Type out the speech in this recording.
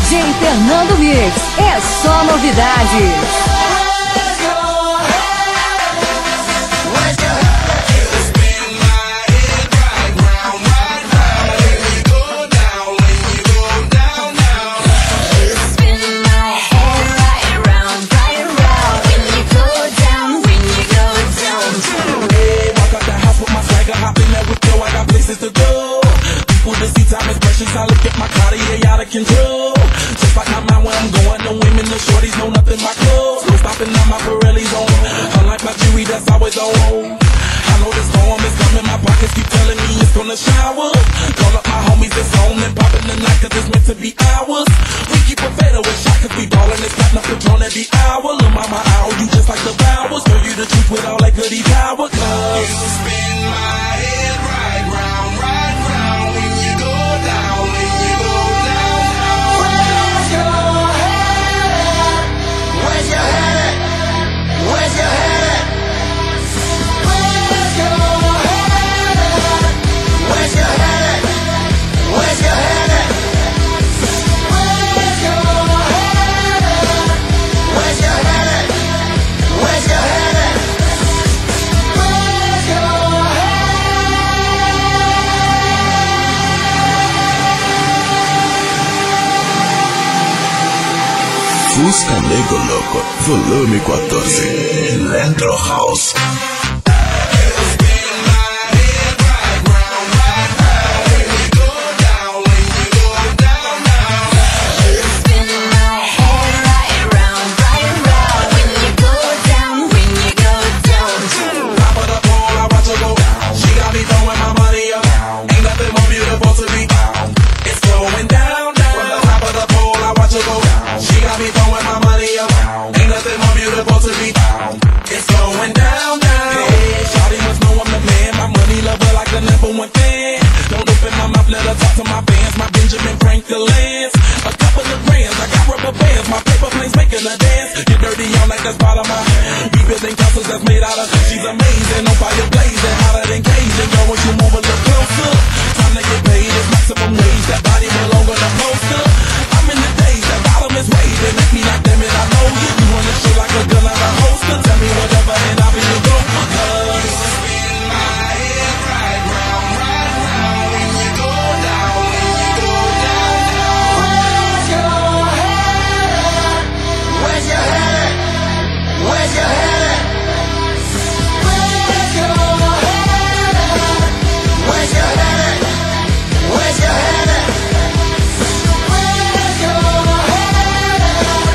DJ Fernando Mix, é só novidade. I look at my Cartier out of control. Just like my mind where I'm going. The women, the shorties know nothing but clothes. No stopping now, my Pirelli's on. Unlike my jewelry that's always on hold. I know the storm is coming. My pockets keep telling me it's gonna shower. Call up my homies, it's on and popping the night cause it's meant to be ours. We keep a fatal with shot cause we ballin'. It's got enough Patron every hour. Lil' mama, I owe you just like the Bowers. Tell you the truth with all that goody power. Cause you spin my head right round, right round. When you go down, when you go down, down. Where's your head? Where's your head? Where's your head? Where's your head? Where's your head? Where's your head? Where's your head? Where's your head? Where's your head? Where's your Fusca Nego Loco, volume 14, Electro House. Don't open my mouth, let her talk to my fans. My Benjamin Franklin.